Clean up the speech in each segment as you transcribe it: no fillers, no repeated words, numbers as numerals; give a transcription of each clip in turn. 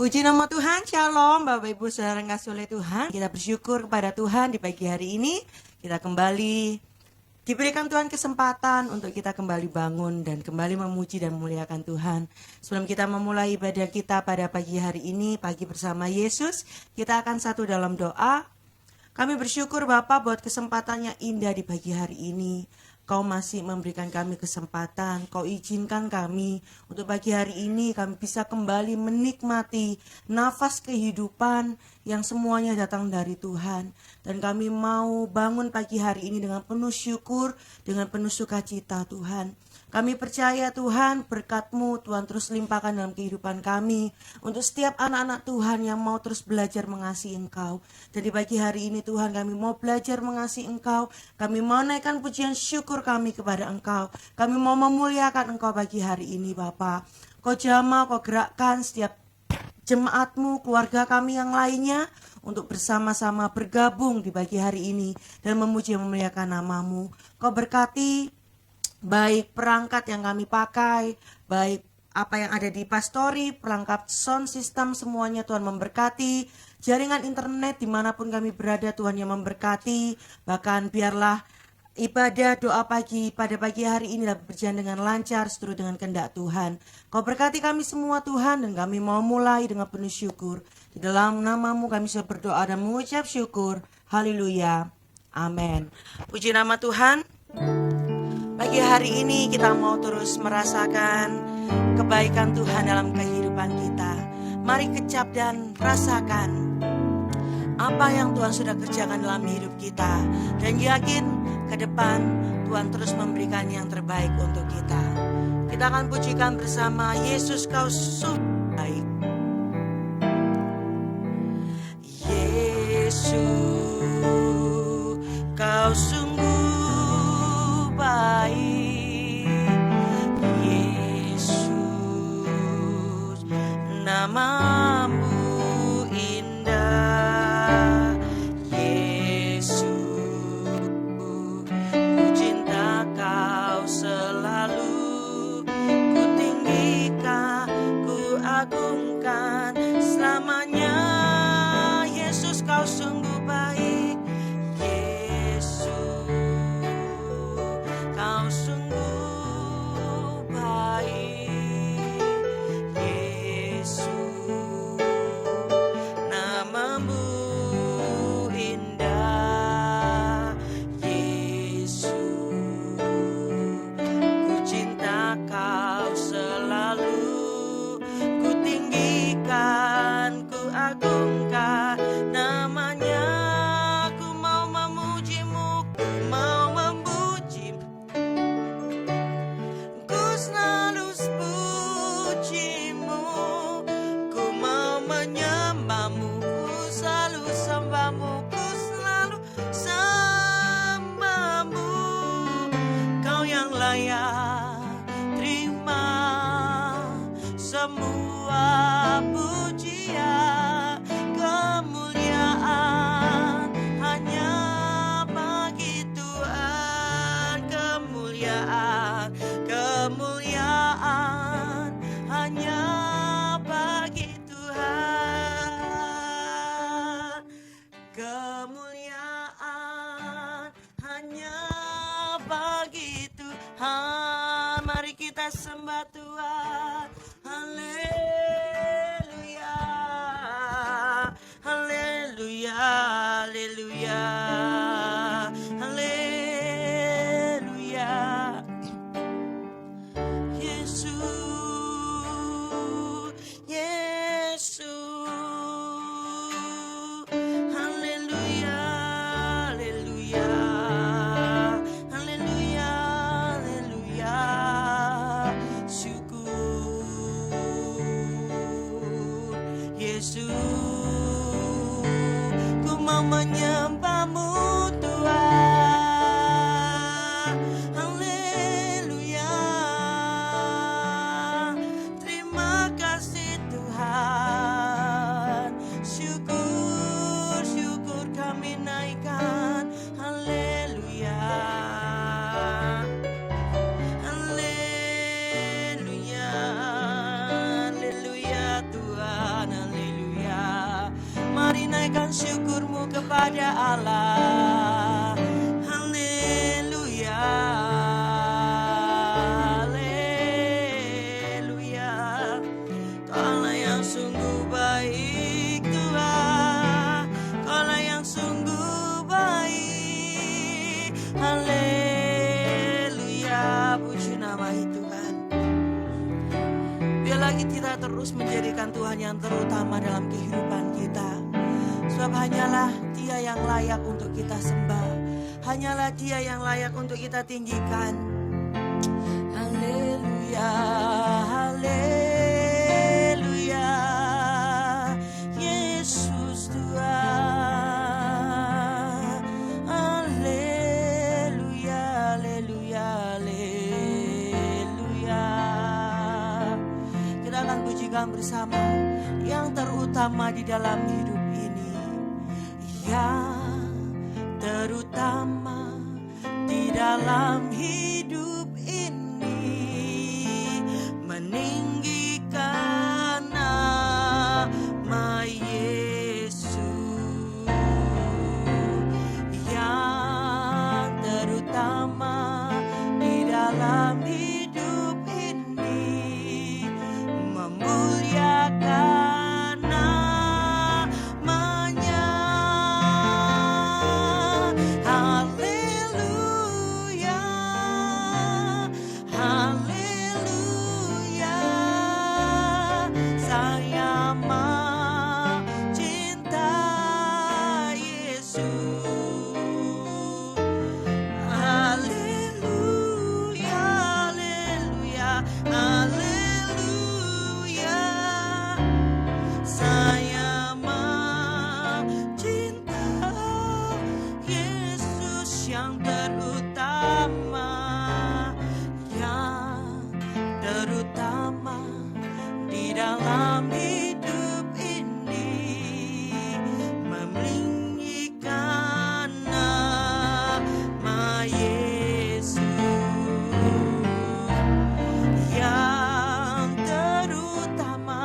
Puji nama Tuhan, Shalom Bapak Ibu Saudara yang kasih oleh Tuhan. Kita bersyukur kepada Tuhan di pagi hari ini. Kita kembali diberikan Tuhan kesempatan untuk kita kembali bangun dan kembali memuji dan memuliakan Tuhan. Sebelum kita memulai ibadah kita pada pagi hari ini, pagi bersama Yesus, kita akan satu dalam doa. Kami bersyukur Bapa buat kesempatannya indah di pagi hari ini. Kau masih memberikan kami kesempatan, Kau izinkan kami untuk pagi hari ini kami bisa kembali menikmati nafas kehidupan yang semuanya datang dari Tuhan. Dan kami mau bangun pagi hari ini dengan penuh syukur, dengan penuh sukacita Tuhan. Kami percaya Tuhan berkat-Mu Tuhan terus limpahkan dalam kehidupan kami. Untuk setiap anak-anak Tuhan yang mau terus belajar mengasihi Engkau. Dan di pagi hari ini Tuhan kami mau belajar mengasihi Engkau. Kami mau naikkan pujian syukur kami kepada Engkau. Kami mau memuliakan Engkau pagi hari ini Bapa. Kau jamah, Kau gerakkan setiap jemaat-Mu, keluarga kami yang lainnya. Untuk bersama-sama bergabung di pagi hari ini. Dan memuji dan memuliakan nama-Mu. Kau berkati baik perangkat yang kami pakai, baik apa yang ada di pastori, perangkat sound system semuanya Tuhan memberkati. Jaringan internet dimanapun kami berada Tuhan yang memberkati. Bahkan biarlah ibadah doa pagi pada pagi hari ini dapat berjalan dengan lancar seturut dengan kehendak Tuhan. Kau berkati kami semua Tuhan dan kami mau mulai dengan penuh syukur. Di dalam nama-Mu kami sudah berdoa dan mengucap syukur. Haleluya. Amin. Puji nama Tuhan. Pagi hari ini kita mau terus merasakan kebaikan Tuhan dalam kehidupan kita. Mari kecap dan rasakan apa yang Tuhan sudah kerjakan dalam hidup kita. Dan yakin ke depan Tuhan terus memberikan yang terbaik untuk kita. Kita akan pujikan bersama Yesus Kau sungguh baik. Yesus Kau sungguh baik, Yesus, nama-Mu indah, Yesus, ku cinta Kau selalu, ku tinggikan, ku agungkan selamanya, Yesus Kau sungguh baik. Semua pujian, kemuliaan hanya bagi Tuhan. Kemuliaan, kemuliaan hanya bagi Tuhan. Kemuliaan hanya bagi Tuhan. Mari kita sembah Tuhan. Haleluya, haleluya, haleluya, haleluya. Yesus, Yesus, haleluya, haleluya, haleluya, haleluya. Syukur terus menjadikan Tuhan yang terutama dalam kehidupan kita. Sebab hanyalah Dia yang layak untuk kita sembah. Hanyalah Dia yang layak untuk kita tinggikan. Haleluya, haleluya, Yesus Tuhan. Haleluya, haleluya, haleluya. Kita akan pujikan bersama yang terutama di dalam hidup ini. Yang terutama di dalam hidup ini, meninggikan nama Yesus. Yang terutama di dalam hidup ini, memuliakan namanya. Haleluya, haleluya, saya mau cinta Yesus. Haleluya, haleluya, haleluya, saya mau cinta Yesus yang terutama, yang terutama di dalam hidup ini, meninggikan nama Yesus. Yang terutama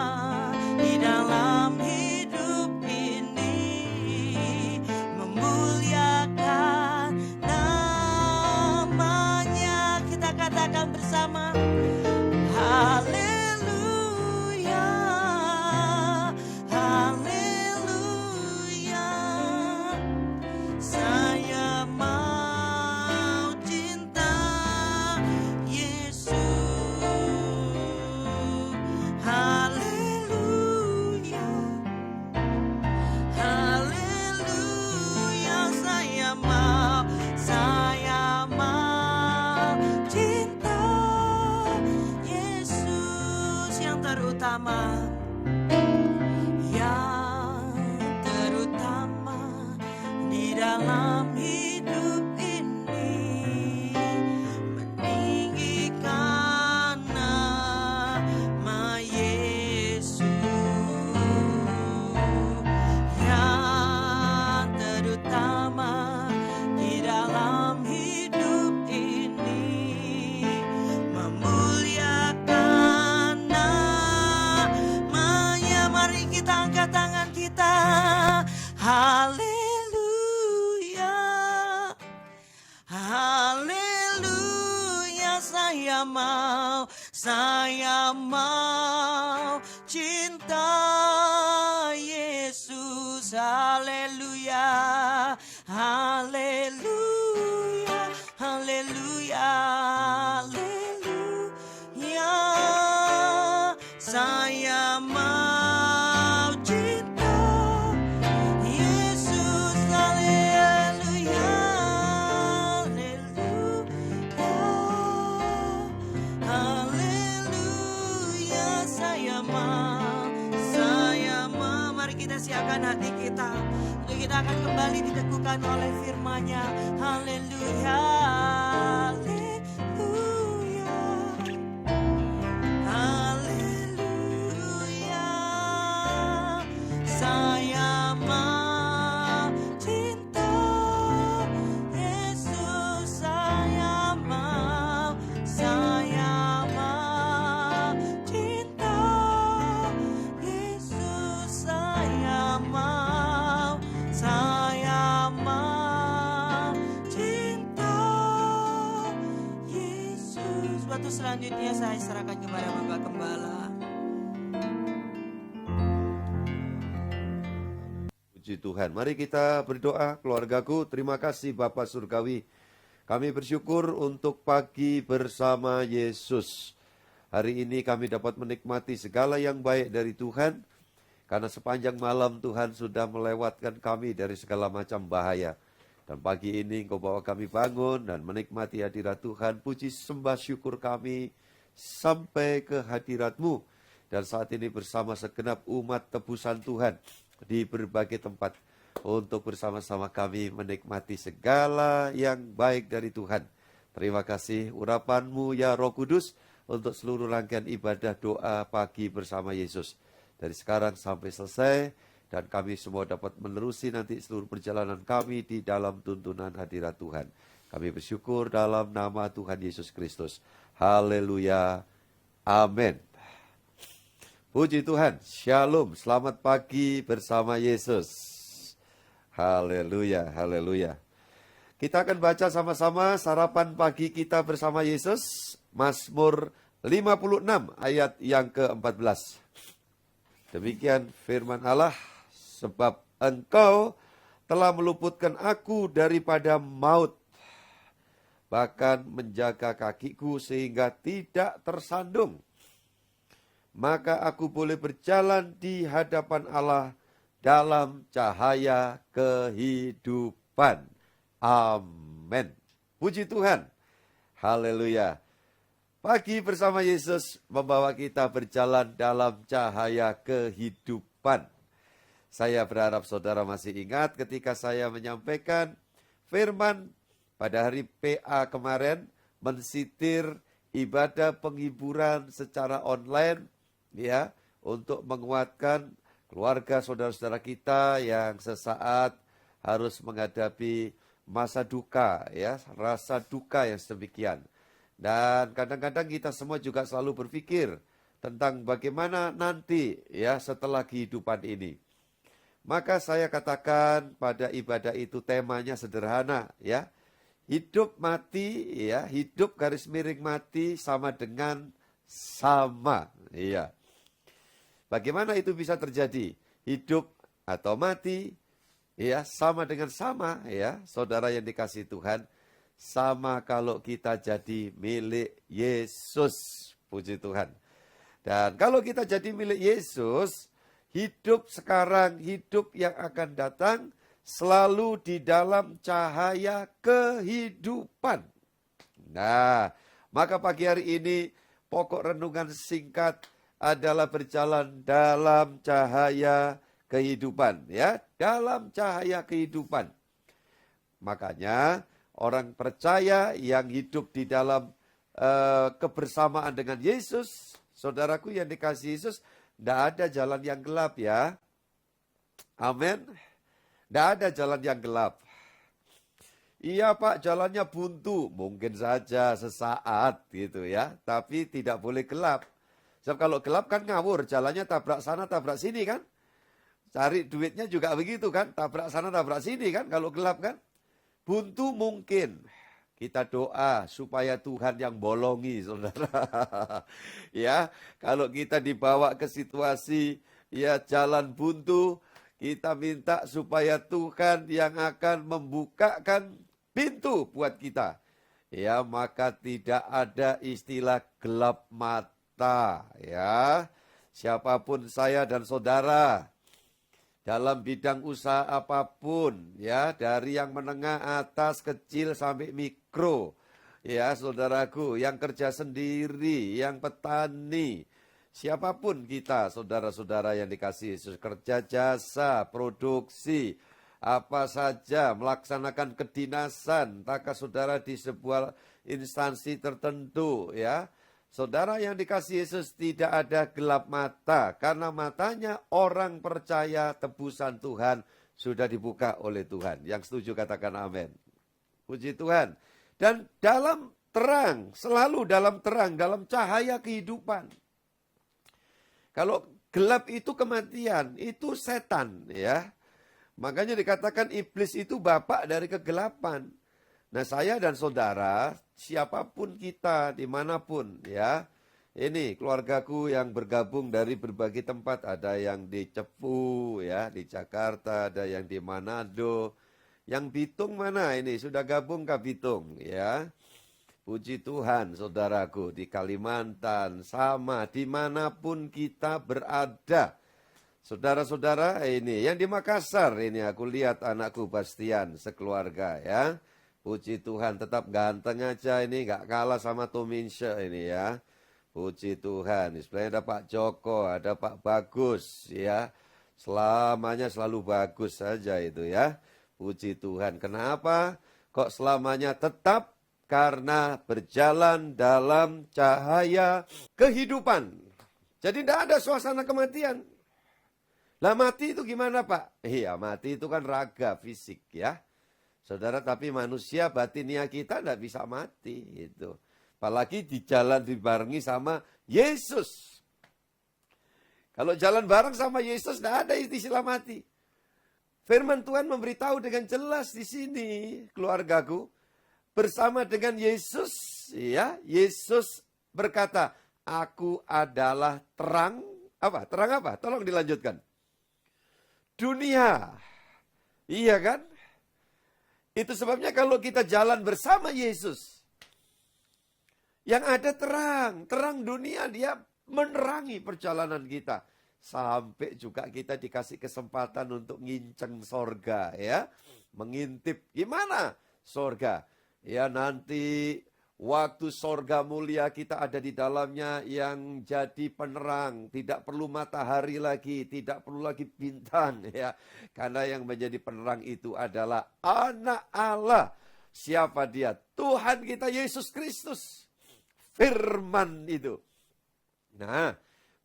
di dalam hidup ini, memuliakan namanya. Kita katakan bersama, haleluya, haleluya, saya mau cinta Yesus. Haleluya, haleluya, saya mau cinta Yesus yang terutama, yang terutama di dalam hidup ini, meninggikan nama Yesus. Yang terutama di dalam hidup ini, memuliakan namanya. Mari kita angkat tangan kita. Haleluya, haleluya, saya mau cinta Yesus. Haleluya, haleluya, haleluya, haleluya, saya mau cinta Yesus. Haleluya, haleluya, haleluya, saya mau. Mari kita siapkan hati kita untuk kita akan kembali diteguhkan oleh firman-Nya. Haleluya, haleluya, haleluya, saya mau cinta Yesus. Saya mau cinta Yesus. Saya mau cinta Yesus. Waktu selanjutnya saya serahkan kepada Bapak Gembala. Puji Tuhan. Mari kita berdoa, keluargaku. Terima kasih Bapak Surgawi. Kami bersyukur untuk pagi bersama Yesus. Hari ini kami dapat menikmati segala yang baik dari Tuhan, karena sepanjang malam Tuhan sudah melewatkan kami dari segala macam bahaya. Dan pagi ini Engkau bawa kami bangun dan menikmati hadirat Tuhan. Puji sembah syukur kami sampai ke hadirat-Mu. Dan saat ini bersama segenap umat tebusan Tuhan di berbagai tempat, untuk bersama-sama kami menikmati segala yang baik dari Tuhan. Terima kasih urapan-Mu ya Roh Kudus, untuk seluruh rangkaian ibadah doa pagi bersama Yesus. Dari sekarang sampai selesai, dan kami semua dapat menerusi nanti seluruh perjalanan kami di dalam tuntunan hadirat Tuhan. Kami bersyukur dalam nama Tuhan Yesus Kristus. Haleluya. Amin. Puji Tuhan. Shalom. Selamat pagi bersama Yesus. Haleluya. Haleluya. Kita akan baca sama-sama sarapan pagi kita bersama Yesus. Mazmur 56 ayat yang ke-14. Demikian firman Allah, sebab Engkau telah meluputkan aku daripada maut, bahkan menjaga kakiku sehingga tidak tersandung. Maka aku boleh berjalan di hadapan Allah dalam cahaya kehidupan. Amin. Puji Tuhan. Haleluya. Pagi bersama Yesus membawa kita berjalan dalam cahaya kehidupan. Saya berharap saudara masih ingat ketika saya menyampaikan firman pada hari PA kemarin, mensitir ibadah penghiburan secara online, ya, untuk menguatkan keluarga saudara-saudara kita yang sesaat harus menghadapi masa duka, ya, rasa duka yang sedemikian. Dan kadang-kadang kita semua juga selalu berpikir tentang bagaimana nanti, ya, setelah kehidupan ini. Maka saya katakan pada ibadah itu temanya sederhana, ya. Hidup mati, ya, hidup garis miring mati sama dengan sama, ya. Bagaimana itu bisa terjadi? Hidup atau mati, ya, sama dengan sama, ya, saudara yang dikasihi Tuhan. Sama kalau kita jadi milik Yesus. Puji Tuhan. Dan kalau kita jadi milik Yesus, hidup sekarang, hidup yang akan datang, selalu di dalam cahaya kehidupan. Nah, maka pagi hari ini, pokok renungan singkat adalah berjalan dalam cahaya kehidupan. Ya, dalam cahaya kehidupan. Makanya, orang percaya yang hidup di dalam kebersamaan dengan Yesus, saudaraku yang dikasihi Yesus, tidak ada jalan yang gelap, ya. Amin. Tidak ada jalan yang gelap. Iya Pak, jalannya buntu. Mungkin saja sesaat gitu ya, tapi tidak boleh gelap. Sebab kalau gelap kan ngawur, jalannya tabrak sana, tabrak sini kan. Cari duitnya juga begitu kan, tabrak sana, tabrak sini kan, kalau gelap kan. Buntu mungkin. Kita doa supaya Tuhan yang bolongi, saudara. Ya, kalau kita dibawa ke situasi ya jalan buntu, kita minta supaya Tuhan yang akan membukakan pintu buat kita. Ya, maka tidak ada istilah gelap mata, ya. Siapapun saya dan saudara, dalam bidang usaha apapun, ya, dari yang menengah, atas, kecil, sampai mikro, ya, saudaraku, yang kerja sendiri, yang petani, siapapun kita, saudara-saudara yang dikasihi Yesus, kerja jasa, produksi, apa saja, melaksanakan kedinasan, entahkah saudara di sebuah instansi tertentu, ya. Saudara yang dikasihi Yesus, tidak ada gelap mata, karena matanya orang percaya tebusan Tuhan sudah dibuka oleh Tuhan. Yang setuju katakan amin. Puji Tuhan. Dan dalam terang, selalu dalam terang, dalam cahaya kehidupan. Kalau gelap itu kematian, itu setan, ya. Makanya dikatakan iblis itu bapak dari kegelapan. Nah, saya dan saudara, siapapun kita, dimanapun, ya. Ini keluargaku yang bergabung dari berbagai tempat. Ada yang di Cepu, ya, di Jakarta, ada yang di Manado. Yang Bitung mana ini? Sudah gabung ke Bitung, ya. Puji Tuhan, saudaraku, di Kalimantan, sama, dimanapun kita berada. Saudara-saudara, ini yang di Makassar, ini aku lihat anakku Bastian, sekeluarga ya. Puji Tuhan, tetap ganteng aja ini, nggak kalah sama Tominshe ini ya. Puji Tuhan, sebenarnya ada Pak Joko, ada Pak Bagus ya. Selamanya selalu bagus saja itu ya. Puji Tuhan, kenapa? Kok selamanya tetap? Karena berjalan dalam cahaya kehidupan. Jadi tidak ada suasana kematian. Lah mati itu gimana Pak? Iya mati itu kan raga, fisik ya. Saudara, tapi manusia batinia kita tidak bisa mati. Gitu. Apalagi di jalan dibarengi sama Yesus. Kalau jalan bareng sama Yesus tidak ada istilah mati. Firman Tuhan memberitahu dengan jelas di sini, keluargaku. Bersama dengan Yesus, ya, Yesus berkata, aku adalah terang, apa? Terang apa? Tolong dilanjutkan. Dunia. Iya kan? Itu sebabnya kalau kita jalan bersama Yesus, yang ada terang, terang dunia dia menerangi perjalanan kita. Sampai juga kita dikasih kesempatan untuk nginceng sorga, ya. Mengintip, gimana sorga? Ya nanti waktu sorga mulia kita ada di dalamnya yang jadi penerang. Tidak perlu matahari lagi, tidak perlu lagi bintang. Ya, karena yang menjadi penerang itu adalah anak Allah. Siapa dia? Tuhan kita Yesus Kristus. Firman itu. Nah,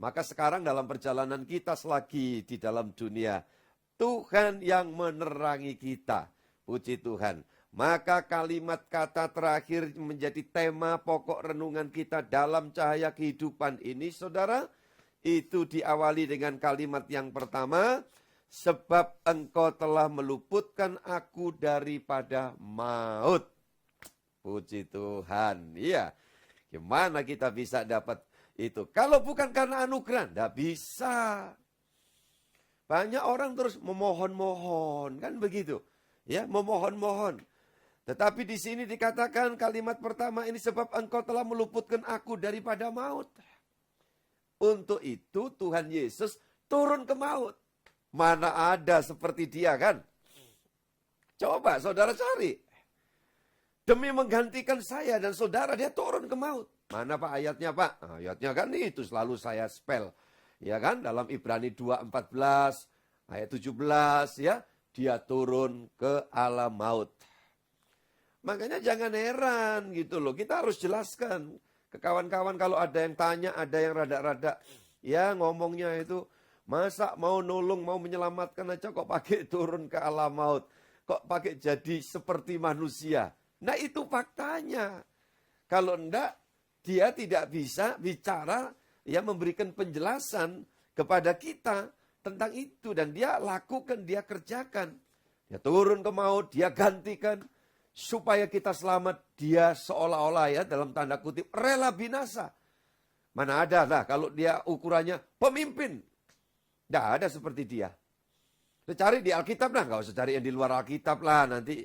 maka sekarang dalam perjalanan kita selagi di dalam dunia, Tuhan yang menerangi kita. Puji Tuhan. Maka kalimat kata terakhir menjadi tema pokok renungan kita dalam cahaya kehidupan ini, saudara. Itu diawali dengan kalimat yang pertama, sebab engkau telah meluputkan aku daripada maut. Puji Tuhan. Iya, gimana kita bisa dapat itu? Kalau bukan karena anugerah, tidak bisa. Banyak orang terus memohon-mohon, kan begitu. Ya, memohon-mohon. Tetapi di sini dikatakan kalimat pertama ini, sebab engkau telah meluputkan aku daripada maut. Untuk itu Tuhan Yesus turun ke maut. Mana ada seperti dia kan? Coba saudara cari. Demi menggantikan saya dan saudara dia turun ke maut. Mana Pak ayatnya Pak? Nah, ayatnya kan itu selalu saya spell. Ya kan dalam Ibrani 2:14 ayat 17 ya. Dia turun ke alam maut. Makanya jangan heran gitu loh. Kita harus jelaskan ke kawan-kawan kalau ada yang tanya, ada yang rada-rada. Ya ngomongnya itu, masa mau nolong, mau menyelamatkan aja kok pakai turun ke alam maut. Kok pakai jadi seperti manusia. Nah itu faktanya. Kalau enggak, dia tidak bisa bicara, ya memberikan penjelasan kepada kita tentang itu. Dan dia lakukan, dia kerjakan. Dia turun ke maut, dia gantikan. Supaya kita selamat, dia seolah-olah ya dalam tanda kutip rela binasa. Mana ada lah kalau dia ukurannya pemimpin. Tidak ada seperti dia. Cari di Alkitab lah, nggak usah cari yang di luar Alkitab lah, nanti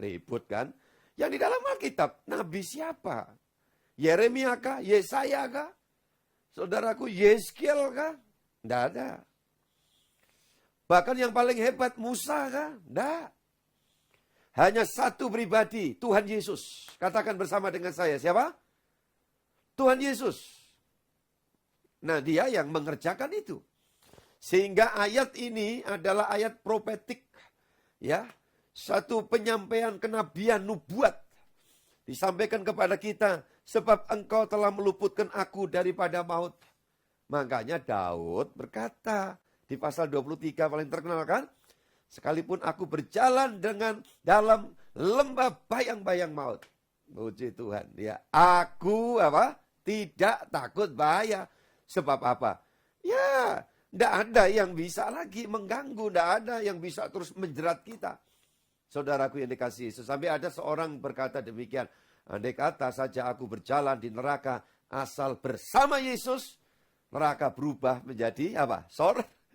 ribut kan. Yang di dalam Alkitab, Nabi siapa? Yeremia kah? Yesaya kah? Saudaraku, Yeskiel kah? Tidak ada. Bahkan yang paling hebat, Musa kah? Tidak. Hanya satu pribadi, Tuhan Yesus. Katakan bersama dengan saya, siapa? Tuhan Yesus. Nah, dia yang mengerjakan itu. Sehingga ayat ini adalah ayat profetik. Ya, satu penyampaian kenabian, nubuat. Disampaikan kepada kita, sebab engkau telah meluputkan aku daripada maut. Makanya Daud berkata, di pasal 23 paling terkenal kan? Sekalipun aku berjalan dengan dalam lembah bayang-bayang maut. Puji Tuhan. Ya, aku apa? Tidak takut bahaya. Sebab apa? Ya, tidak ada yang bisa lagi mengganggu. Tidak ada yang bisa terus menjerat kita. Saudaraku yang dikasihi Yesus. Sampai ada seorang berkata demikian. Andai kata saja aku berjalan di neraka asal bersama Yesus. Neraka berubah menjadi apa?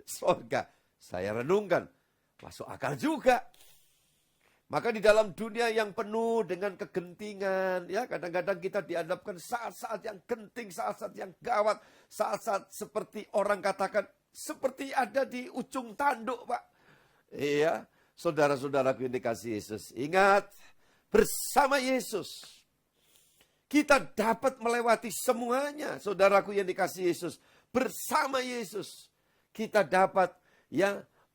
Sorga. Saya renungkan. Masuk akal juga. Maka di dalam dunia yang penuh dengan kegentingan, ya kadang-kadang kita dihadapkan saat-saat yang genting, saat-saat yang gawat, saat-saat seperti orang katakan, seperti ada di ujung tanduk, Pak. Iya, saudara-saudaraku yang dikasihi Yesus. Ingat, bersama Yesus, kita dapat melewati semuanya, saudaraku yang dikasihi Yesus. Bersama Yesus, kita dapat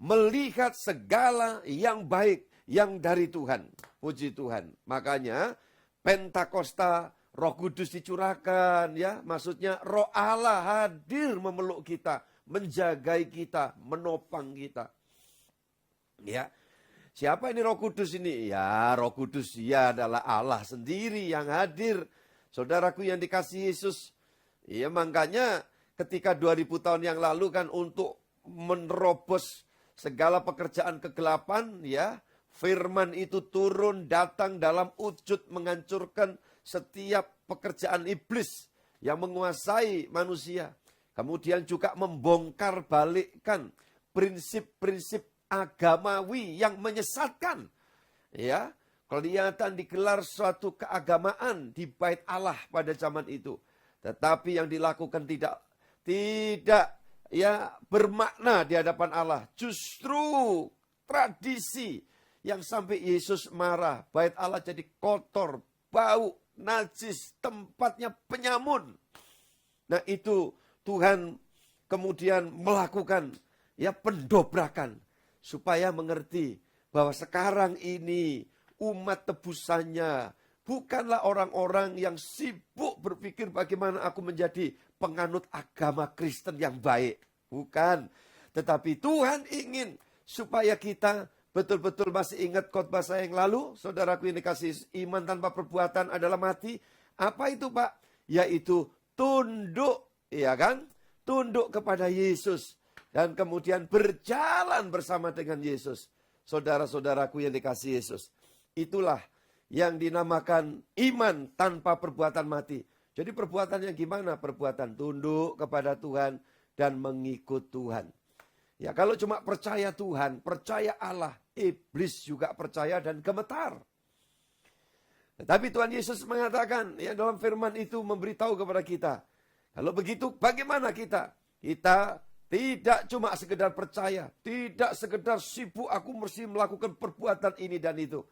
melihat segala yang baik yang dari Tuhan. Puji Tuhan. Makanya Pentakosta Roh Kudus dicurahkan, maksudnya Roh Allah hadir memeluk kita, menjagai kita, menopang kita. Ya. Siapa ini Roh Kudus ini? Ya, Roh Kudus dia adalah Allah sendiri yang hadir. Saudaraku yang dikasihi Yesus. Ya, makanya ketika 2000 tahun yang lalu kan untuk menerobos segala pekerjaan kegelapan, firman itu turun datang dalam wujud menghancurkan setiap pekerjaan iblis yang menguasai manusia. Kemudian juga membongkar balikkan prinsip-prinsip agamawi yang menyesatkan. Ya, kelihatan digelar suatu keagamaan di bait Allah pada zaman itu. Tetapi yang dilakukan tidak bermakna di hadapan Allah. Justru tradisi yang sampai Yesus marah, bait Allah jadi kotor, bau, najis, tempatnya penyamun. Nah itu Tuhan kemudian melakukan pendobrakan supaya mengerti bahwa sekarang ini umat tebusannya bukanlah orang-orang yang sibuk berpikir bagaimana aku menjadi penganut agama Kristen yang baik. Bukan. Tetapi Tuhan ingin supaya kita betul-betul masih ingat khotbah saya yang lalu, saudaraku yang dikasih, iman tanpa perbuatan adalah mati. Apa itu, Pak? Yaitu tunduk, tunduk kepada Yesus. Dan kemudian berjalan bersama dengan Yesus. Saudara-saudaraku yang dikasih Yesus. Itulah yang dinamakan iman tanpa perbuatan mati. Jadi perbuatannya gimana? Perbuatan tunduk kepada Tuhan dan mengikut Tuhan. Ya, kalau cuma percaya Tuhan, percaya Allah, iblis juga percaya dan gemetar. Tetapi Tuhan Yesus mengatakan, dalam firman itu memberitahu kepada kita, kalau begitu bagaimana kita? Kita tidak cuma sekedar percaya, tidak sekedar sibuk aku mesti melakukan perbuatan ini dan itu.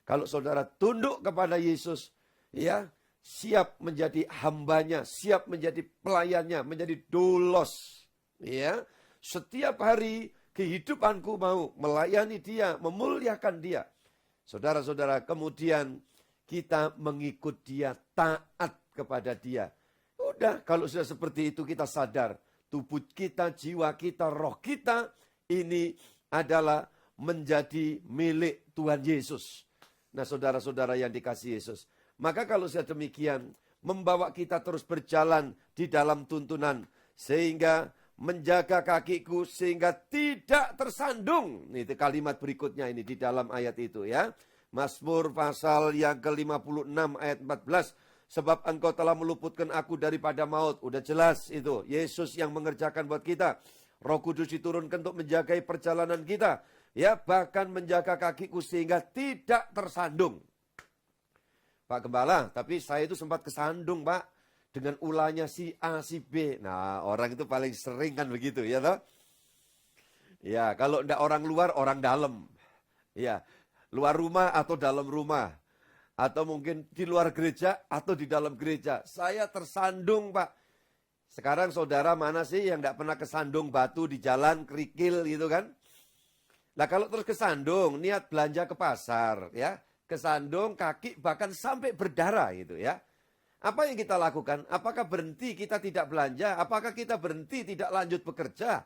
Kalau saudara tunduk kepada Yesus, siap menjadi hambanya, siap menjadi pelayannya, menjadi doulos, setiap hari kehidupanku mau melayani dia, memuliakan dia. Saudara-saudara, kemudian kita mengikut dia, taat kepada dia. Udah, kalau sudah seperti itu kita sadar, tubuh kita, jiwa kita, roh kita, ini adalah menjadi milik Tuhan Yesus. Nah, saudara-saudara yang dikasihi Yesus. Maka kalau sudah demikian, membawa kita terus berjalan di dalam tuntunan, sehingga menjaga kakiku sehingga tidak tersandung. Itu kalimat berikutnya ini di dalam ayat itu Mazmur pasal yang ke-56 ayat 14. Sebab engkau telah meluputkan aku daripada maut. Udah jelas itu. Yesus yang mengerjakan buat kita. Roh Kudus diturunkan untuk menjaga perjalanan kita. Bahkan menjaga kakiku sehingga tidak tersandung. Pak Gembala, tapi saya itu sempat kesandung, Pak. Dengan ulahnya si A, si B. Nah, orang itu paling sering kan begitu, toh? Ya, kalau enggak orang luar, orang dalam. Ya, luar rumah atau dalam rumah. Atau mungkin di luar gereja atau di dalam gereja. Saya tersandung, Pak. Sekarang saudara mana sih yang enggak pernah kesandung batu di jalan, kerikil gitu kan? Nah, kalau terus kesandung, niat belanja ke pasar, kesandung kaki bahkan sampai berdarah gitu Apa yang kita lakukan? Apakah berhenti kita tidak belanja? Apakah kita berhenti tidak lanjut bekerja?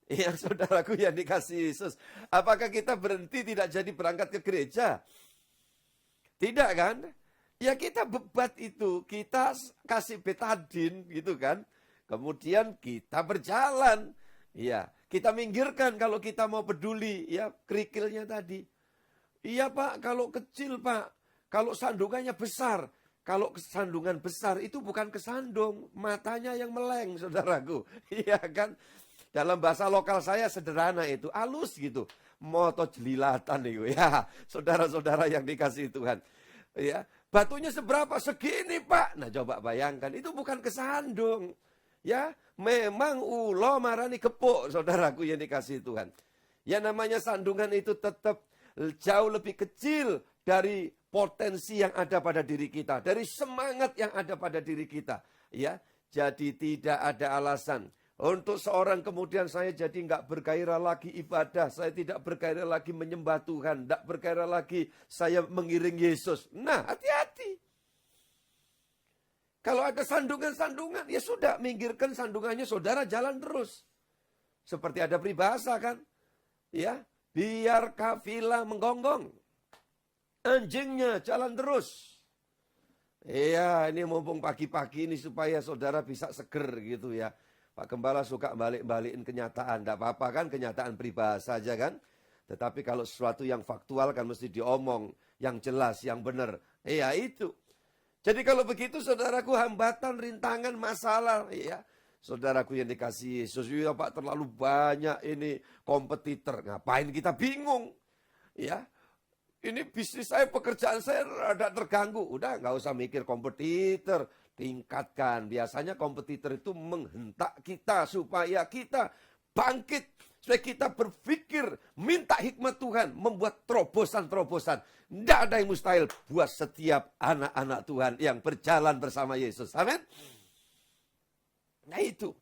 Ya, saudaraku yang dikasihi Yesus. Apakah kita berhenti tidak jadi berangkat ke gereja? Tidak kan? Ya kita bebat itu. Kita kasih betadin gitu kan. Kemudian kita berjalan. Ya, kita minggirkan kalau kita mau peduli. Kerikilnya tadi. Iya Pak, kalau kecil Pak. Kalau sandungannya besar. Kalau kesandungan besar itu bukan kesandung, matanya yang meleng, saudaraku. Iya kan? Dalam bahasa lokal saya sederhana itu, halus gitu. moto jelilatan itu ya. Saudara-saudara yang dikasihi Tuhan. Ya, batunya seberapa? Segini, Pak. Nah, coba bayangkan, itu bukan kesandung. Ya, memang ulo marani kepuk, saudaraku yang dikasihi Tuhan. Ya, namanya sandungan itu tetap jauh lebih kecil dari potensi yang ada pada diri kita, dari semangat yang ada pada diri kita. Ya, jadi tidak ada alasan untuk seorang kemudian saya jadi nggak bergairah lagi ibadah, saya tidak bergairah lagi menyembah Tuhan, tidak bergairah lagi saya mengiring Yesus. Nah, hati-hati. Kalau ada sandungan-sandungan, ya sudah, minggirkan sandungannya, saudara jalan terus. Seperti ada peribahasa kan, ya, biar kafilah menggonggong, anjingnya jalan terus. Iya, ini mumpung pagi-pagi ini supaya saudara bisa seger gitu ya. Pak Gembala suka balik-balikin kenyataan, tidak apa-apa kan, kenyataan peribahasa saja kan. Tetapi kalau sesuatu yang faktual kan mesti diomong, yang jelas, yang benar. Iya itu. Jadi kalau begitu saudaraku, hambatan, rintangan, masalah, ya. Saudaraku yang dikasihi Yesus, ya Pak, terlalu banyak ini kompetitor. Ngapain kita bingung? Ya. Ini bisnis saya, pekerjaan saya rada terganggu. Udah nggak usah mikir kompetitor, tingkatkan. Biasanya kompetitor itu menghentak kita supaya kita bangkit. Supaya kita berpikir, minta hikmat Tuhan, membuat terobosan-terobosan. Tidak ada yang mustahil buat setiap anak-anak Tuhan yang berjalan bersama Yesus. Amin. Nah itu.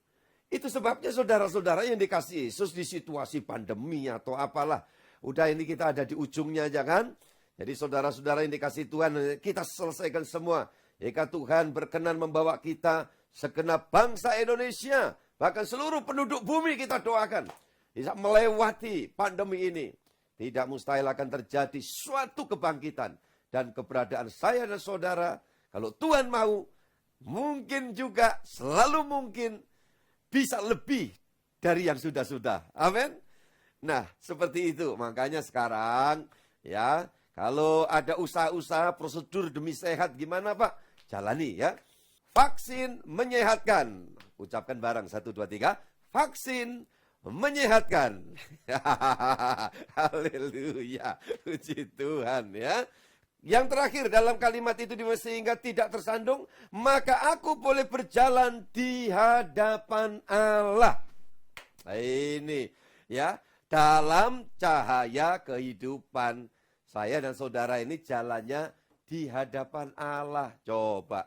Itu sebabnya saudara-saudara yang dikasihi Yesus di situasi pandemi atau apalah. Udah ini kita ada di ujungnya aja kan. Jadi saudara-saudara yang dikasihi Tuhan, kita selesaikan semua. Jika Tuhan berkenan membawa kita segenap bangsa Indonesia, bahkan seluruh penduduk bumi kita doakan. Bisa melewati pandemi ini. Tidak mustahil akan terjadi suatu kebangkitan. Dan keberadaan saya dan saudara, kalau Tuhan mau, mungkin juga, selalu mungkin, bisa lebih dari yang sudah-sudah. Amin. Nah, seperti itu. Makanya sekarang, ya, kalau ada usaha-usaha, prosedur demi sehat, gimana Pak? Jalani ya. Vaksin menyehatkan. Ucapkan bareng, 1, 2, 3. Vaksin menyehatkan. Haleluya. Puji Tuhan ya. Yang terakhir dalam kalimat itu, sehingga tidak tersandung, maka aku boleh berjalan di hadapan Allah. Ini ya, dalam cahaya kehidupan saya dan saudara ini jalannya di hadapan Allah. Coba,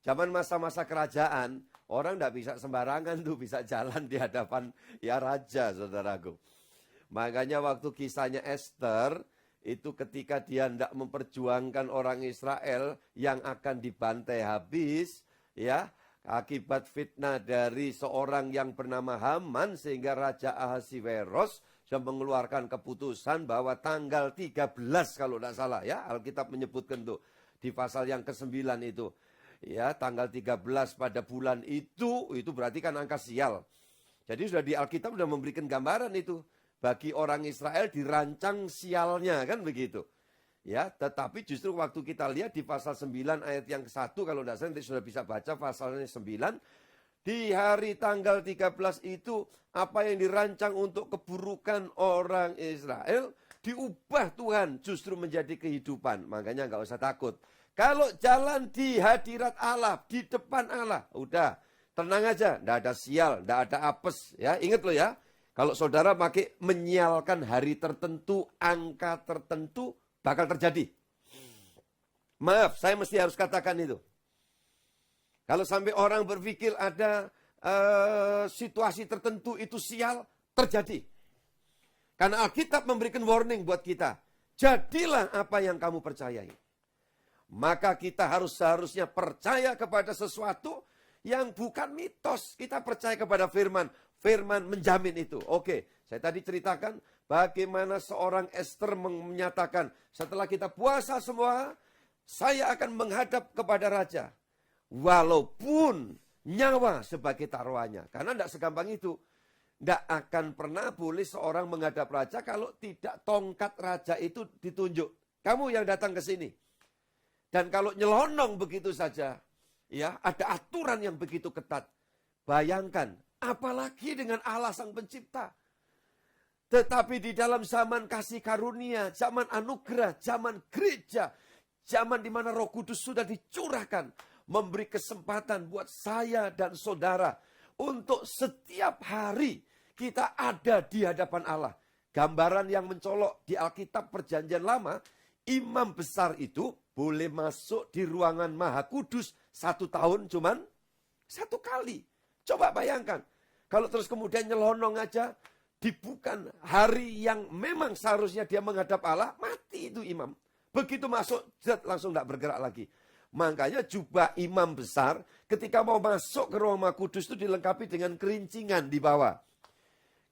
zaman masa-masa kerajaan, orang tidak bisa sembarangan tuh bisa jalan di hadapan ya raja, saudaraku. Makanya waktu kisahnya Esther, itu ketika dia tidak memperjuangkan orang Israel yang akan dibantai habis, ya, akibat fitnah dari seorang yang bernama Haman, sehingga Raja Ahasiweros sudah mengeluarkan keputusan bahwa tanggal 13 kalau tidak salah ya, Alkitab menyebutkan tuh di pasal yang ke-9 itu. Ya, tanggal 13 pada bulan itu berarti kan angka sial. Jadi sudah di Alkitab sudah memberikan gambaran itu. Bagi orang Israel dirancang sialnya, kan begitu. Ya, tetapi justru waktu kita lihat di pasal 9 ayat yang ke-1, kalau tidak salah nanti sudah bisa baca pasalnya 9. Di hari tanggal 13 itu, apa yang dirancang untuk keburukan orang Israel, diubah Tuhan justru menjadi kehidupan. Makanya nggak usah takut. Kalau jalan di hadirat Allah, di depan Allah, udah tenang aja, nggak ada sial, nggak ada apes. Ya, ingat loh ya, kalau saudara pakai menyialkan hari tertentu, angka tertentu, bakal terjadi. Maaf, saya mesti harus katakan itu. Kalau sampai orang berpikir ada situasi tertentu itu sial, terjadi. Karena Alkitab memberikan warning buat kita. Jadilah apa yang kamu percayai. Maka kita seharusnya percaya kepada sesuatu yang bukan mitos. Kita percaya kepada firman. Firman menjamin itu. Oke, saya tadi ceritakan bagaimana seorang Esther menyatakan, setelah kita puasa semua, saya akan menghadap kepada raja. Walaupun nyawa sebagai taruhannya. Karena tidak segampang itu. Tidak akan pernah boleh seorang menghadap raja kalau tidak tongkat raja itu ditunjuk. Kamu yang datang ke sini. Dan kalau nyelonong begitu saja, ya, ada aturan yang begitu ketat. Bayangkan, apalagi dengan Allah Sang Pencipta. Tetapi di dalam zaman kasih karunia, zaman anugerah, zaman gereja, zaman di mana Roh Kudus sudah dicurahkan, memberi kesempatan buat saya dan saudara untuk setiap hari kita ada di hadapan Allah. Gambaran yang mencolok di Alkitab Perjanjian Lama, imam besar itu boleh masuk di ruangan Maha Kudus 1 tahun cuman 1 kali. Coba bayangkan, kalau terus kemudian nyelonong aja, di bukan hari yang memang seharusnya dia menghadap Allah, mati itu imam. Begitu masuk, langsung tidak bergerak lagi. Makanya jubah imam besar ketika mau masuk ke ruang Maha Kudus itu dilengkapi dengan kerincingan di bawah.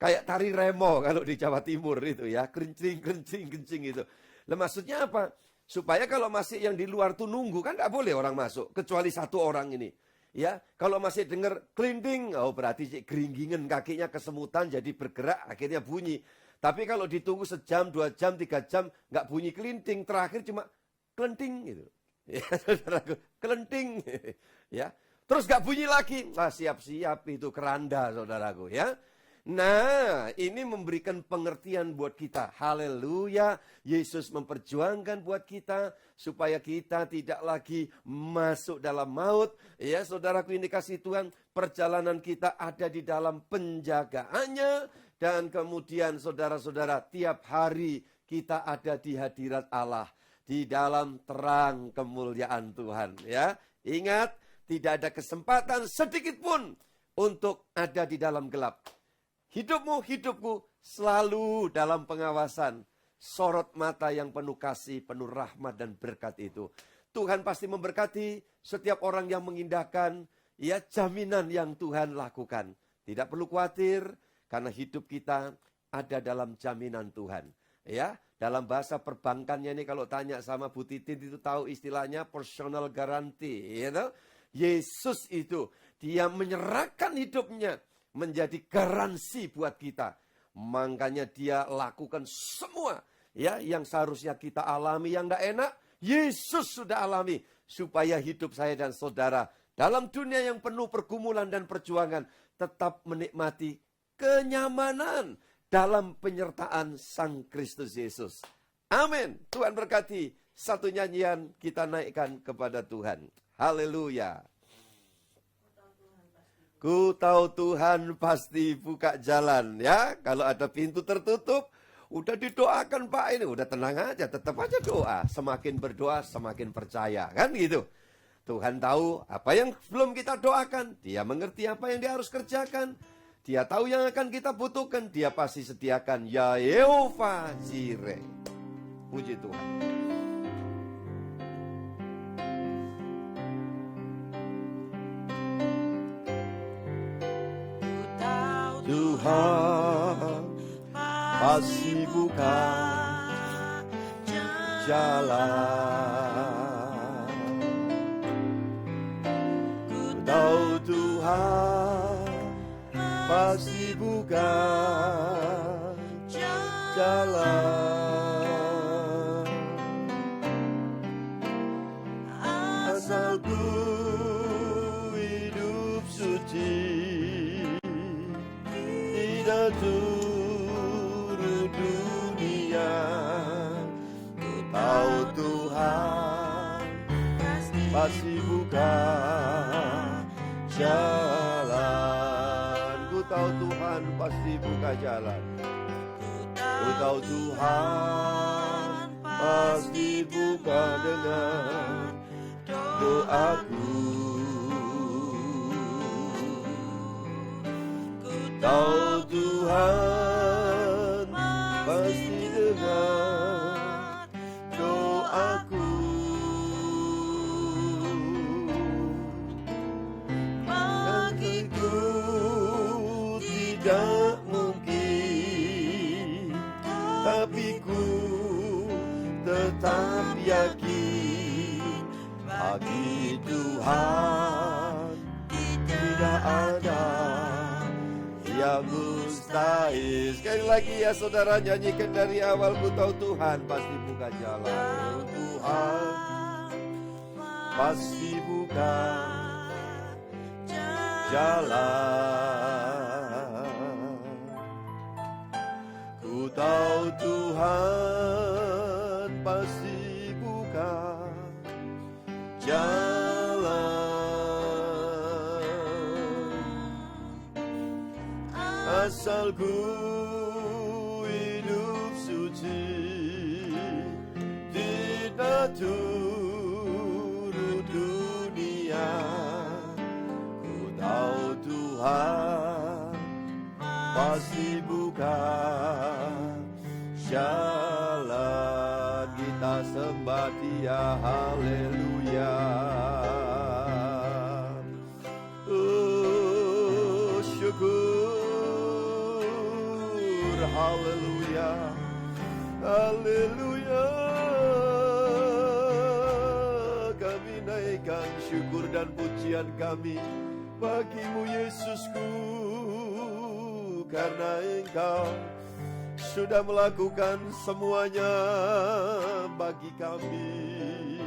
Kayak tari remo kalau di Jawa Timur itu ya, kencing itu. Lah maksudnya apa? Supaya kalau masih yang di luar tuh nunggu, kan tidak boleh orang masuk, kecuali 1 orang ini. Ya, kalau masih dengar kelinting, oh berarti geringgingan kakinya kesemutan jadi bergerak akhirnya bunyi. Tapi kalau ditunggu sejam, 2 jam, 3 jam nggak bunyi kelinting, terakhir cuma kelenting gitu. Ya, saudaraku, kelenting. Ya, terus nggak bunyi lagi. Nah, siap-siap itu keranda, saudaraku ya. Nah, ini memberikan pengertian buat kita. Haleluya, Yesus memperjuangkan buat kita supaya kita tidak lagi masuk dalam maut. Ya, saudaraku ini kasih Tuhan, perjalanan kita ada di dalam penjagaannya. Dan kemudian saudara-saudara, tiap hari kita ada di hadirat Allah. Di dalam terang kemuliaan Tuhan. Ya, ingat, tidak ada kesempatan sedikit pun untuk ada di dalam gelap. Hidupku selalu dalam pengawasan. Sorot mata yang penuh kasih, penuh rahmat dan berkat itu. Tuhan pasti memberkati setiap orang yang mengindahkan ya jaminan yang Tuhan lakukan. Tidak perlu khawatir karena hidup kita ada dalam jaminan Tuhan. Ya, dalam bahasa perbankannya ini kalau tanya sama Bu Titin itu tahu istilahnya personal guarantee. You know? Yesus itu dia menyerahkan hidupnya menjadi garansi buat kita. Makanya dia lakukan semua ya yang seharusnya kita alami yang tidak enak, Yesus sudah alami supaya hidup saya dan saudara dalam dunia yang penuh pergumulan dan perjuangan tetap menikmati kenyamanan dalam penyertaan Sang Kristus Yesus. Amin. Tuhan berkati. Satu nyanyian kita naikkan kepada Tuhan. Haleluya. Ku tahu Tuhan pasti buka jalan ya. Kalau ada pintu tertutup, udah didoakan Pak ini. Udah tenang aja, tetap aja doa. Semakin berdoa, semakin percaya. Kan gitu. Tuhan tahu apa yang belum kita doakan. Dia mengerti apa yang dia harus kerjakan. Dia tahu yang akan kita butuhkan. Dia pasti sediakan. Ya Yehova Jireh. Puji Tuhan. Tuhan pasti buka jalan. Ku tahu Tuhan pasti buka jalan. Asal ku hidup suci, tidak turun dunia. Ku tahu Tuhan pasti buka jalan. Ku tahu Tuhan pasti buka jalan. Ku tahu Tuhan pasti buka dengan doaku. Tahu Tuhan pasti dengar doaku. Bagiku tidak mungkin, tapi ku tetap yakin. Bagi Tuhan tidak ada yang mustahil. Sekali lagi ya saudara, nyanyikan dari awal. Ku tahu Tuhan pasti buka jalan. Tuhan pasti buka jalan. Ku tahu Tuhan pasti buka jalan, asal ku hidup suci, tidak turut dunia. Ku tahu Tuhan pasti buka jalan, kita sembah Dia, haleluya. Oh, syukur, haleluya, haleluya. Kami naikkan syukur dan pujian kami bagimu Yesusku, karena Engkau sudah melakukan semuanya bagi kami.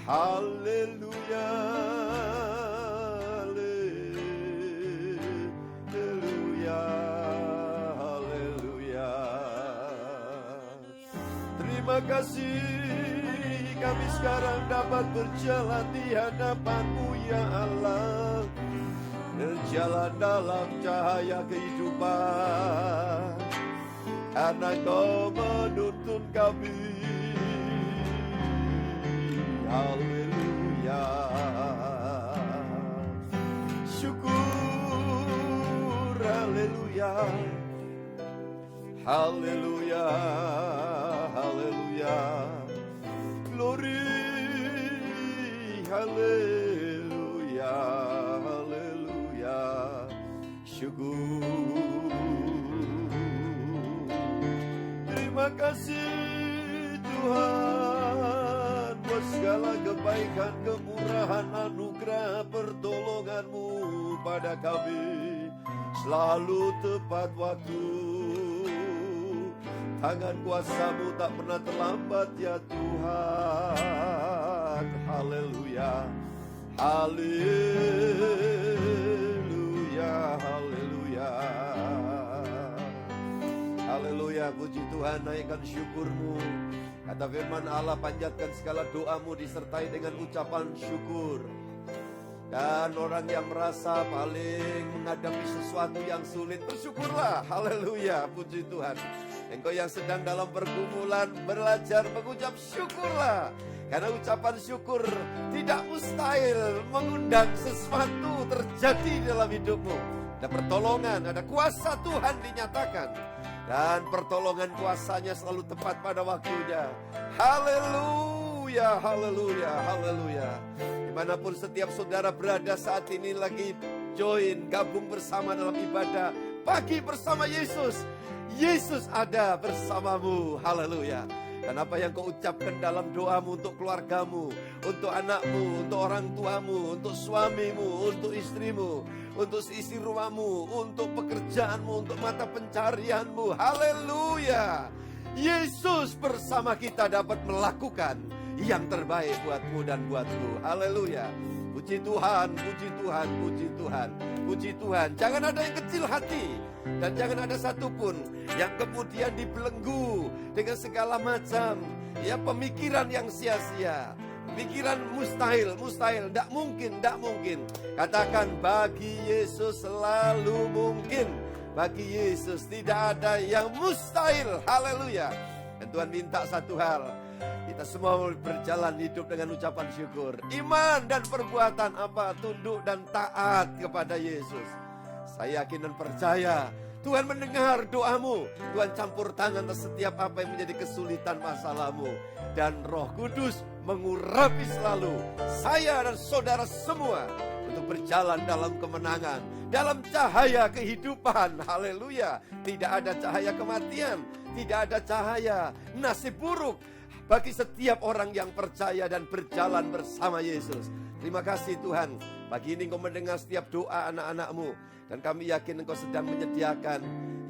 Haleluya, haleluya, haleluya. Terima kasih kami sekarang dapat berjalan di hadapan-Mu ya Allah, berjalan dalam cahaya kehidupan, karena Kau menuntun kami. Haleluya, syukur, haleluya, haleluya, haleluya, glory, haleluya, haleluya, syukur. Terima kasih Tuhan buat segala kebaikan, kemurahan, anugerah, pertolongan-Mu pada kami. Selalu tepat waktu, tangan kuasa-Mu tak pernah terlambat ya Tuhan. Haleluya, haleluya, haleluya. Haleluya, puji Tuhan, naikkan syukur-Mu. Kata firman Allah, panjatkan segala doa-Mu disertai dengan ucapan syukur. Dan orang yang merasa paling menghadapi sesuatu yang sulit, bersyukurlah. Haleluya, puji Tuhan. Engkau yang sedang dalam pergumulan, belajar mengucap syukurlah. Karena ucapan syukur tidak mustahil mengundang sesuatu terjadi dalam hidupmu. Ada pertolongan, ada kuasa Tuhan dinyatakan. Dan pertolongan kuasanya selalu tepat pada waktunya. Haleluya, haleluya, haleluya. Dimanapun setiap saudara berada saat ini lagi join, gabung bersama dalam ibadah pagi bersama Yesus. Yesus ada bersamamu, haleluya. Dan apa yang kau ucapkan dalam doamu untuk keluargamu, untuk anakmu, untuk orang tuamu, untuk suamimu, untuk istrimu, untuk isi rumahmu, untuk pekerjaanmu, untuk mata pencarianmu. Haleluya. Yesus bersama kita dapat melakukan yang terbaik buatmu dan buatku. Haleluya. Puji Tuhan, puji Tuhan, puji Tuhan, puji Tuhan. Jangan ada yang kecil hati. Dan jangan ada satupun yang kemudian dibelenggu dengan segala macam ya pemikiran yang sia-sia. Pikiran mustahil, mustahil, tidak mungkin, tidak mungkin. Katakan, bagi Yesus selalu mungkin. Bagi Yesus tidak ada yang mustahil. Haleluya. Dan Tuhan minta satu hal, kita semua berjalan hidup dengan ucapan syukur. Iman dan perbuatan apa? Tunduk dan taat kepada Yesus. Saya yakin dan percaya Tuhan mendengar doamu. Tuhan campur tangan atas setiap apa yang menjadi kesulitan masalahmu. Dan Roh Kudus mengurapi selalu saya dan saudara semua untuk berjalan dalam kemenangan, dalam cahaya kehidupan. Haleluya. Tidak ada cahaya kematian, tidak ada cahaya nasib buruk bagi setiap orang yang percaya dan berjalan bersama Yesus. Terima kasih Tuhan. Pagi ini Engkau mendengar setiap doa anak-anak-Mu. Dan kami yakin Engkau sedang menyediakan,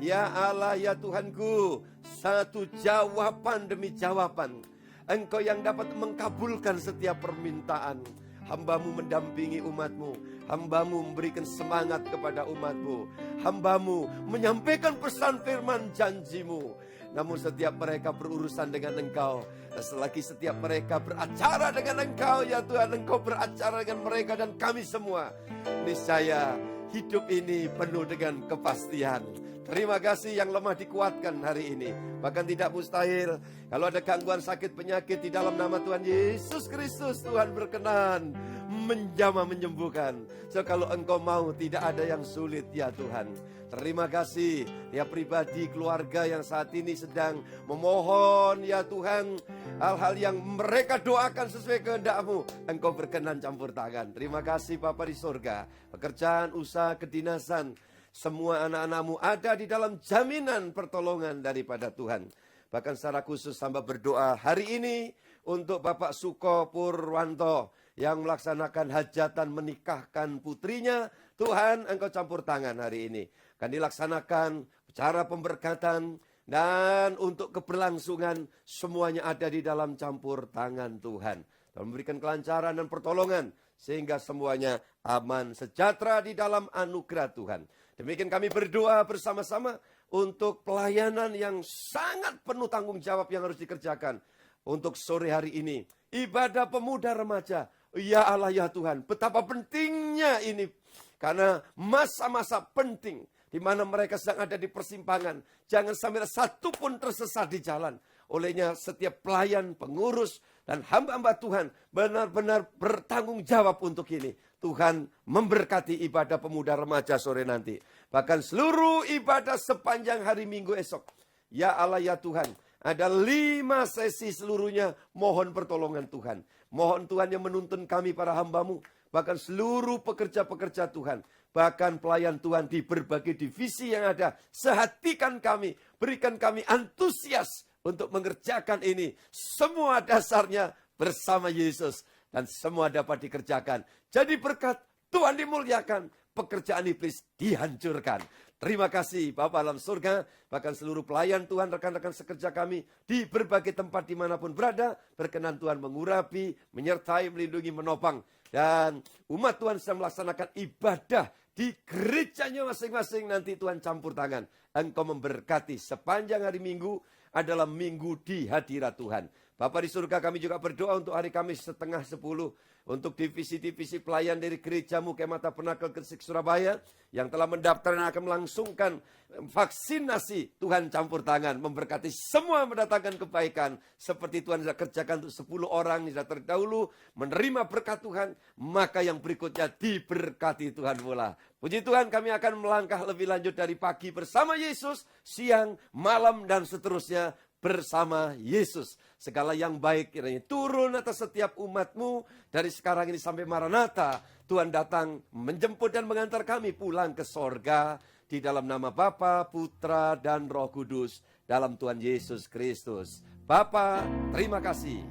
ya Allah, ya Tuhanku, satu jawaban demi jawaban. Engkau yang dapat mengkabulkan setiap permintaan. Hamba-Mu mendampingi umat-Mu. Hamba-Mu memberikan semangat kepada umat-Mu. Hamba-Mu menyampaikan pesan firman janji-Mu. namun setiap mereka berurusan dengan Engkau. Dan selagi setiap mereka beracara dengan Engkau, ya Tuhan, Engkau beracara dengan mereka dan kami semua. Niscaya hidup ini penuh dengan kepastian. Terima kasih yang lemah dikuatkan hari ini. Bahkan tidak mustahil kalau ada gangguan sakit penyakit di dalam nama Tuhan Yesus Kristus, Tuhan berkenan menjamah menyembuhkan. So kalau Engkau mau, tidak ada yang sulit ya Tuhan. Terima kasih ya pribadi keluarga yang saat ini sedang memohon ya Tuhan, hal-hal yang mereka doakan sesuai kehendak-Mu. Engkau berkenan campur tangan. Terima kasih Bapa di surga. Pekerjaan, usaha, kedinasan, semua anak-anak-Mu ada di dalam jaminan pertolongan daripada Tuhan. Bahkan secara khusus hamba berdoa hari ini untuk Bapak Suko Purwanto yang melaksanakan hajatan menikahkan putrinya. Tuhan, Engkau campur tangan hari ini. Akan dilaksanakan cara pemberkatan dan untuk keberlangsungan semuanya ada di dalam campur tangan Tuhan. Dan memberikan kelancaran dan pertolongan sehingga semuanya aman sejahtera di dalam anugerah Tuhan. Demikian kami berdoa bersama-sama untuk pelayanan yang sangat penuh tanggung jawab yang harus dikerjakan. Untuk sore hari ini, ibadah pemuda remaja. Ya Allah ya Tuhan, betapa pentingnya ini. Karena masa-masa penting di mana mereka sedang ada di persimpangan. Jangan sampai satu pun tersesat di jalan. Olehnya setiap pelayan, pengurus, dan hamba-hamba Tuhan benar-benar bertanggung jawab untuk ini. Tuhan memberkati ibadah pemuda remaja sore nanti. Bahkan seluruh ibadah sepanjang hari Minggu esok. Ya Allah ya Tuhan, ada 5 sesi seluruhnya mohon pertolongan Tuhan. Mohon Tuhan yang menuntun kami para hamba-Mu. Bahkan seluruh pekerja-pekerja Tuhan. Bahkan pelayan Tuhan di berbagai divisi yang ada. Sehatikan kami, berikan kami antusias untuk mengerjakan ini. Semua dasarnya bersama Yesus. Dan semua dapat dikerjakan. Jadi berkat, Tuhan dimuliakan. Pekerjaan iblis dihancurkan. Terima kasih Bapa alam surga. Bahkan seluruh pelayan Tuhan, rekan-rekan sekerja kami. Di berbagai tempat dimanapun berada. Berkenan Tuhan mengurapi, menyertai, melindungi, menopang. Dan umat Tuhan sedang melaksanakan ibadah di gerejanya masing-masing. Nanti Tuhan campur tangan. Engkau memberkati sepanjang hari Minggu adalah minggu di hadirat Tuhan. Bapa di surga, kami juga berdoa untuk hari Kamis 9:30 untuk divisi-divisi pelayan dari gerejamu Kemah Tabernakel Gresik Surabaya yang telah mendaftar dan akan melangsungkan vaksinasi. Tuhan campur tangan, memberkati semua mendatangkan kebaikan seperti Tuhan sudah kerjakan untuk 10 orang yang sudah terdahulu menerima berkat Tuhan, maka yang berikutnya diberkati Tuhan pula. Puji Tuhan, kami akan melangkah lebih lanjut dari pagi bersama Yesus, siang, malam, dan seterusnya bersama Yesus. Segala yang baik kiranya turun atas setiap umat-Mu dari sekarang ini sampai Maranatha. Tuhan datang menjemput dan mengantar kami pulang ke sorga di dalam nama Bapa, Putra, dan Roh Kudus dalam Tuhan Yesus Kristus. Bapa, terima kasih.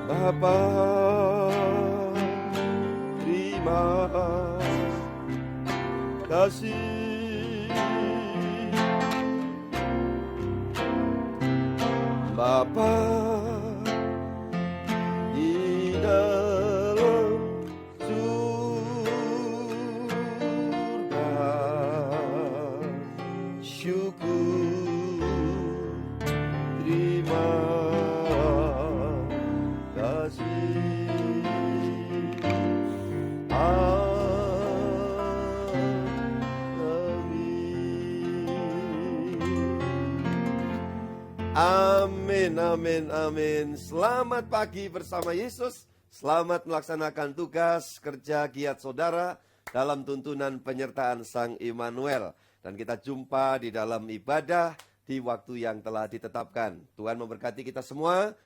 Bapa, terima kasih. Bapa di dalam surga, syukur terima amin, amin, amin. Selamat pagi bersama Yesus. Selamat melaksanakan tugas kerja giat saudara dalam tuntunan penyertaan Sang Immanuel. Dan kita jumpa di dalam ibadah di waktu yang telah ditetapkan. Tuhan memberkati kita semua.